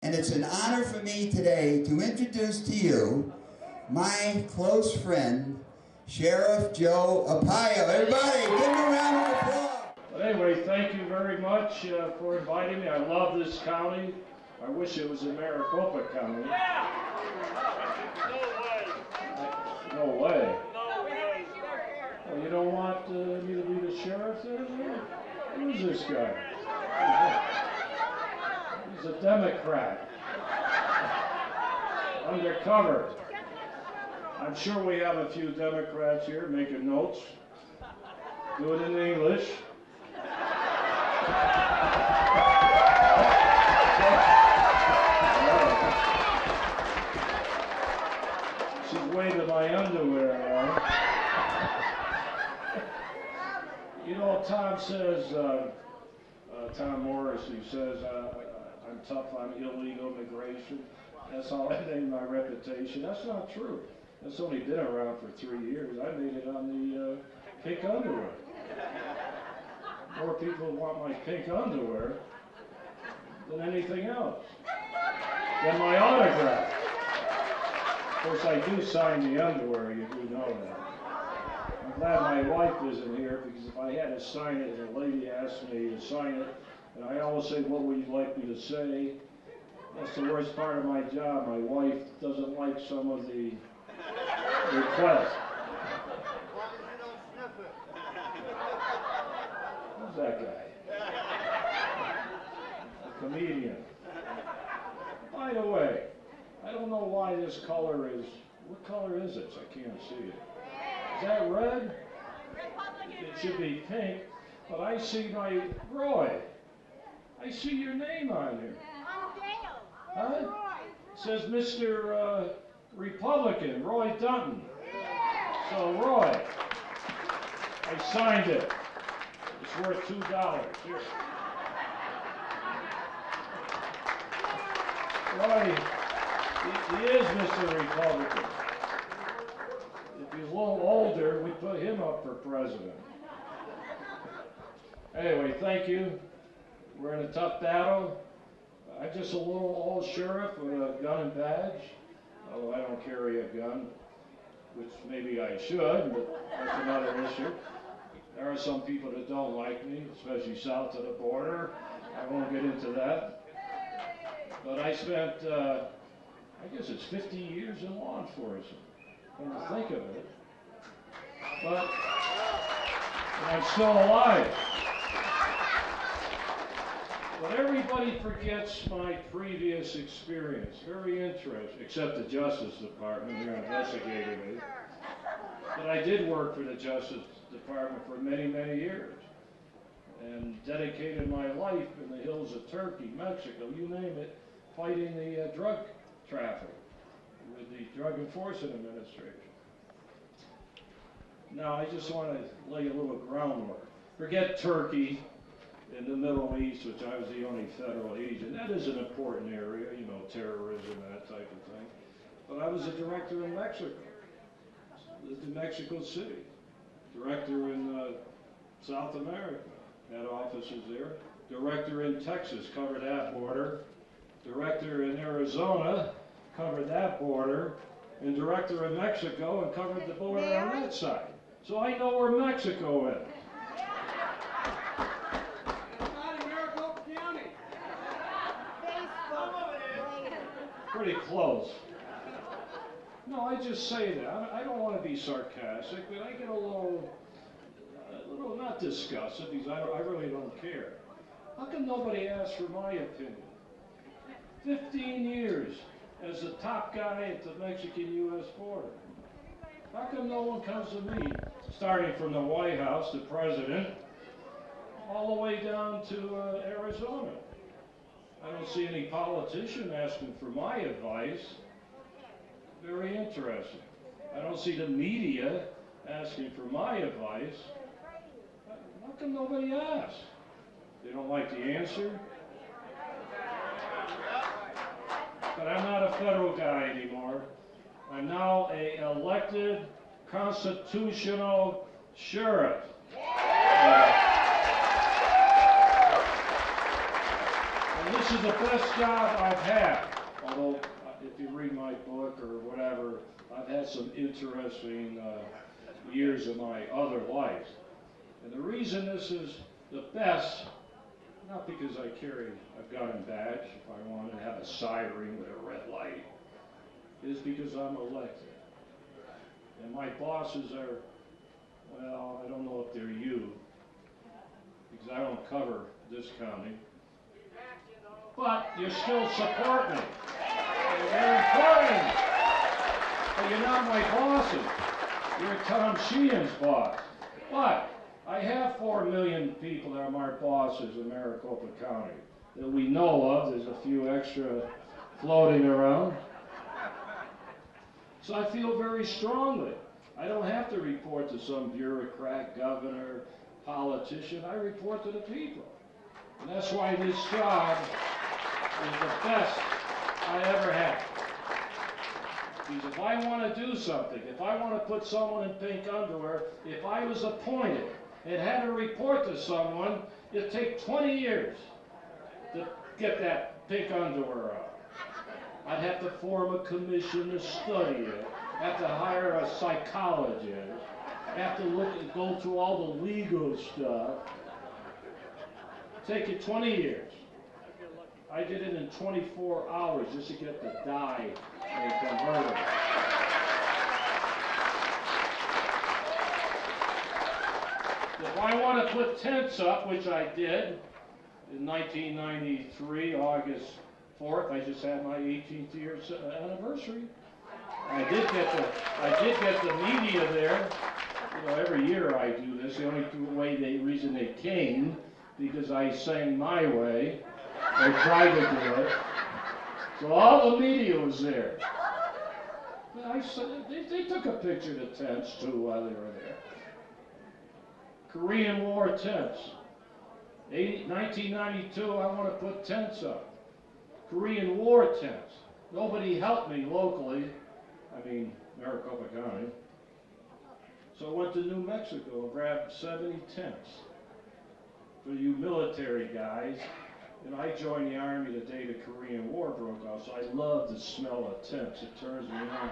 And it's an honor for me today to introduce to you my close friend, Sheriff Joe Arpaio. Everybody, give him a round of applause. But anyway, thank you very much for inviting me. I love this county. I wish it was in Maricopa County. No way. Well, you don't want me to be the sheriff there? Who's this guy? He's a Democrat. Undercover. I'm sure we have a few Democrats here making notes. Do it in English. She's waving my underwear around. You know, Tom says, Tom Morris, he says, I'm tough on illegal immigration. That's how I made my reputation. That's not true. That's only been around for 3 years. I made it on the pink underwear. More people want my pink underwear than anything else, than my autograph. Of course, I do sign the underwear, you do know that. I'm glad my wife isn't here, because if I had to sign it and a lady asked me to sign it, and I always say, what would you like me to say? That's the worst part of my job. My wife doesn't like some of the requests. Who's that guy? A comedian. By the way, I don't know why this color is, what color is it? I can't see it. Is that red? It should be pink, but I see my Roy. I see your name on here. Huh? It says Mr. Republican, Roy Dunton. So Roy, I signed it. It's worth $2. Here. Roy, he is Mr. Republican. If he's a little older, we put him up for president. Anyway, thank you. We're in a tough battle. I'm just a little old sheriff with a gun and badge, although I don't carry a gun, which maybe I should, but that's another issue. There are some people that don't like me, especially south of the border. I won't get into that. But I spent, I guess it's 50 years in law enforcement, when you think of it. But I'm still alive. But everybody forgets my previous experience. Very interesting, except the Justice Department, who investigated me. But I did work for the Justice Department for many, many years, and dedicated my life in the hills of Turkey, Mexico, you name it, fighting the drug traffic with the Drug Enforcement Administration. Now, I just want to lay a little groundwork. Forget Turkey in the Middle East, which I was the only federal agent. That is an important area, you know, terrorism, that type of thing. But I was a director in Mexico. Lived in Mexico City. Director in South America. Had offices there. Director in Texas, covered that border. Director in Arizona, covered that border. And director in Mexico, and covered the border on that side. So I know where Mexico is. Pretty close. No, I just say that. I don't want to be sarcastic, but I get a little not disgusted, because I really don't care. How come nobody asks for my opinion? 15 years as the top guy at the Mexican-U.S. border. How come no one comes to me, starting from the White House, the president, all the way down to Arizona? I don't see any politician asking for my advice. Very interesting. I don't see the media asking for my advice. How come nobody asks? They don't like the answer? But I'm not a federal guy anymore. I'm now an elected constitutional sheriff. And this this is the best job I've had. Although, if you read my book or whatever, I've had some interesting years of my other life. And the reason this is the best, not because I carry a gun and badge, if I want to have a siren with a red light, is because I'm elected. And my bosses are, well, I don't know if they're you, because I don't cover this county, but you still support me. And they're important. But you're not my bosses. You're Tom Sheehan's boss. But I have 4 million people that are my bosses in Maricopa County that we know of. There's a few extra floating around. So I feel very strongly. I don't have to report to some bureaucrat, governor, politician. I report to the people. And that's why this job is the best I ever had. Because if I want to do something, if I want to put someone in pink underwear, if I was appointed and had to report to someone, it'd take 20 years to get that pink underwear out. I'd have to form a commission to study it, have to hire a psychologist, have to go through all the legal stuff. Take you 20 years. I did it in 24 hours just to get the dye and convert it. If I want to put tents up, which I did in 1993, August 4th, I just had my 18th year anniversary. I did get the media there. You know, every year I do this. The only reason they came, because I sang my way, or tried to do it. So all the media was there. They took a picture of the tents too while they were there. Korean War tents. 1992, I want to put tents up. Korean War tents. Nobody helped me locally. I mean, Maricopa County. So I went to New Mexico and grabbed 70 tents for you military guys. And I joined the Army the day the Korean War broke out, so I love the smell of tents. It turns me on.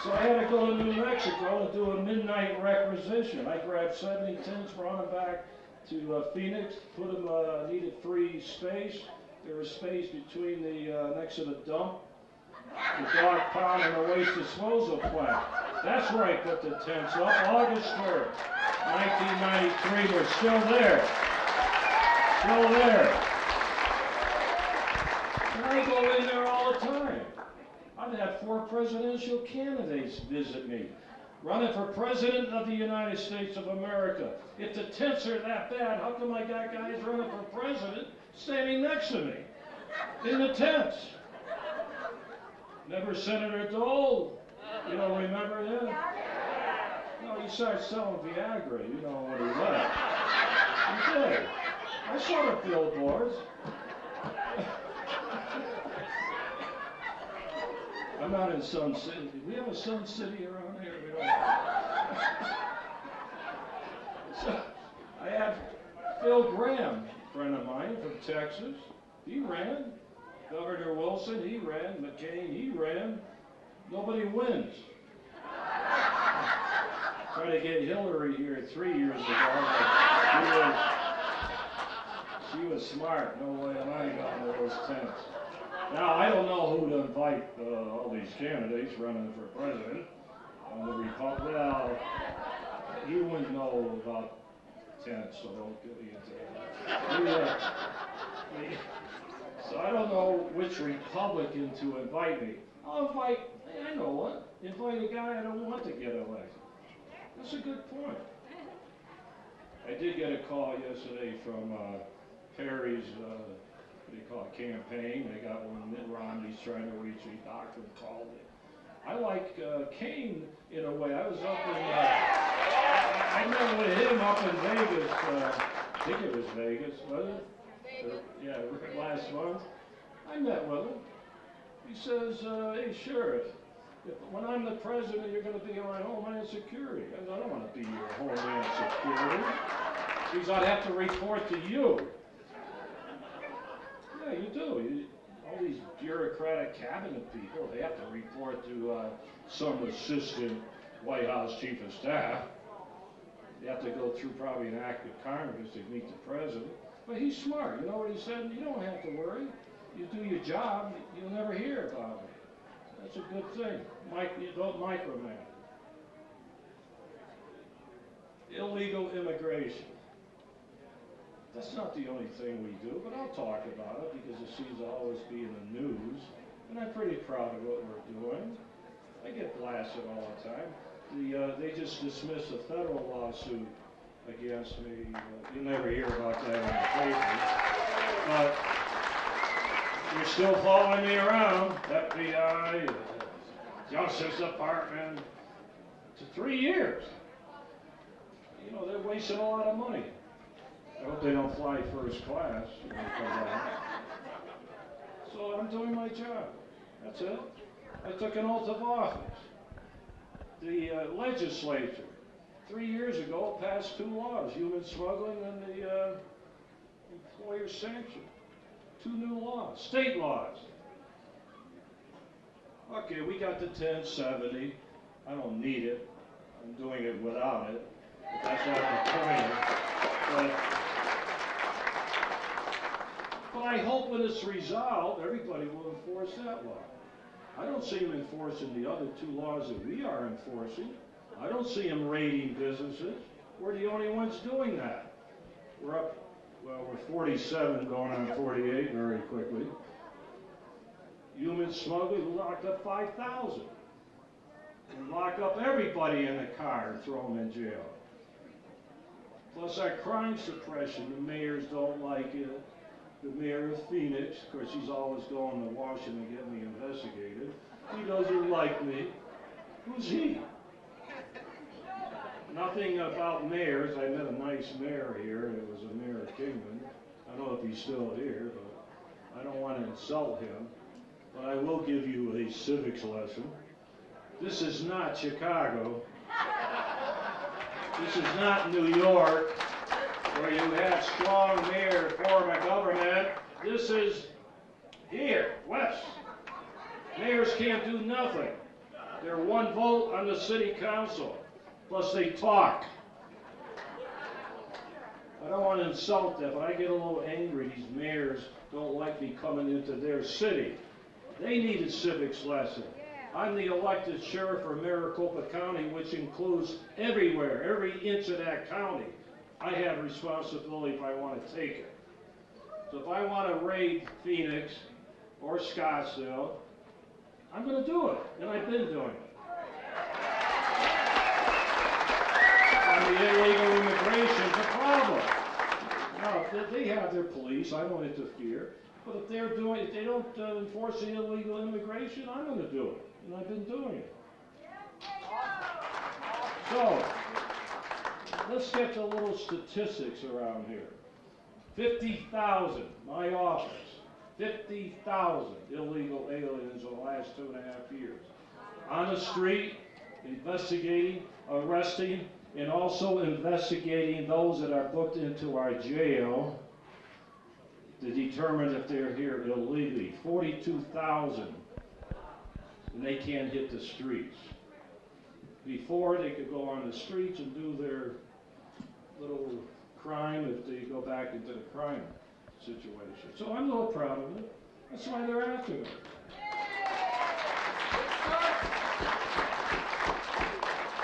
So I had to go to New Mexico and do a midnight requisition. I grabbed 70 tents, brought them back to Phoenix, put them, needed free space. There was space between the, next to the dump, the dog pound, and the waste disposal plant. That's where I put the tents up, August 3rd, 1993. We're still there. Still there. And I go in there all the time. I've had 4 presidential candidates visit me, running for President of the United States of America. If the tents are that bad, how come I got guys running for president standing next to me in the tents? Remember Senator Dole? You don't remember him? No, he started selling Viagra. You know what he was. He did. I saw the billboards. I'm not in Sun City. Do we have a Sun City around here? We don't. So, I had Phil Graham, a friend of mine from Texas. He ran. Governor Wilson, he ran. McCain, he ran. Nobody wins. Tried to get Hillary here 3 years ago. She was smart. No way am I going to those tents. Now, I don't know who to invite all these candidates running for president. The Republic, well, you wouldn't know about tents, so don't get me into that. So I don't know which Republican to invite me. I'll invite, I know what, invite a guy I don't want to get elected. That's a good point. I did get a call yesterday from Perry's, what do you call it, campaign. They got one, Mitt Romney's trying to reach me. Doctor called it. I like Kane in a way. I was up in, I met with him up in Vegas. I think it was Vegas, was it? Yeah, last month. I met with him. He says, hey, Sheriff, When I'm the president, you're going to be my Homeland Security. I don't want to be your Homeland Security. Because I'd have to report to you. Yeah, you do. All these bureaucratic cabinet people, they have to report to some assistant White House chief of staff. They have to go through probably an act of Congress to meet the president. But he's smart. You know what he said? You don't have to worry. You do your job, you'll never hear about it. That's a good thing. You don't micromanage. Illegal immigration. That's not the only thing we do, but I'll talk about it because it seems to always be in the news. And I'm pretty proud of what we're doing. I get blasted all the time. They just dismissed a federal lawsuit against me. You'll never hear about that in the paper. But you're still following me around. FBI, Justice Department, to 3 years. You know, they're wasting a lot of money. I hope they don't fly first class when they come back. So I'm doing my job. That's it. I took an oath of office. The legislature, 3 years ago, passed 2 laws, human smuggling and the employer sanction. 2 new laws, state laws. Okay, we got the 1070. I don't need it. I'm doing it without it. But that's not the point. But I hope when it's resolved, everybody will enforce that law. I don't see them enforcing the other 2 laws that we are enforcing. I don't see them raiding businesses. We're the only ones doing that. We're up, well, we're 47 going on 48 very quickly. Human smuggling, we locked up 5,000. We lock up everybody in the car and throw them in jail. Plus our crime suppression, the mayors don't like it. The mayor of Phoenix, of course he's always going to Washington to get me investigated. He doesn't like me. Who's he? Nothing about mayors. I met a nice mayor here. It was a Mayor Kingman. I don't know if he's still here, but I don't want to insult him. But I will give you a civics lesson. This is not Chicago. This is not New York, where you have strong mayor form of government. This is here, west. Mayors can't do nothing. They're 1 vote on the city council, plus they talk. I don't want to insult them, but I get a little angry. These mayors don't like me coming into their city. They need a civics lesson. I'm the elected sheriff for Maricopa County, which includes everywhere, every inch of that county. I have responsibility if I want to take it. So if I want to raid Phoenix or Scottsdale, I'm going to do it, and I've been doing it. And the illegal immigration is a problem. Now, if they have their police, I don't interfere. But if they don't enforce the illegal immigration, I'm going to do it, and I've been doing it. So, let's get to a little statistics around here. 50,000, my office, 50,000 illegal aliens in the last 2.5 years. On the street, investigating, arresting, and also investigating those that are booked into our jail to determine if they're here illegally. 42,000, and they can't hit the streets. Before, they could go on the streets and do their little crime if they go back into the crime situation. So I'm a little proud of it. That's why they're after me.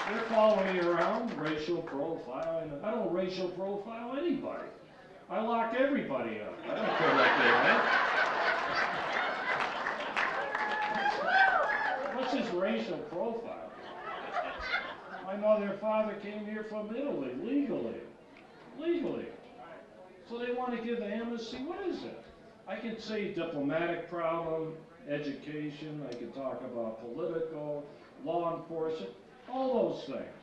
They're following me around, racial profile. I don't racial profile anybody. I lock everybody up. I don't care what they are. What's his racial profile? My mother and father came here from Italy, legally. Legally. So they want to give the amnesty. What is it? I can say diplomatic problem, education. I can talk about political, law enforcement, all those things.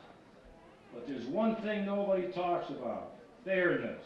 But there's one thing nobody talks about: fairness.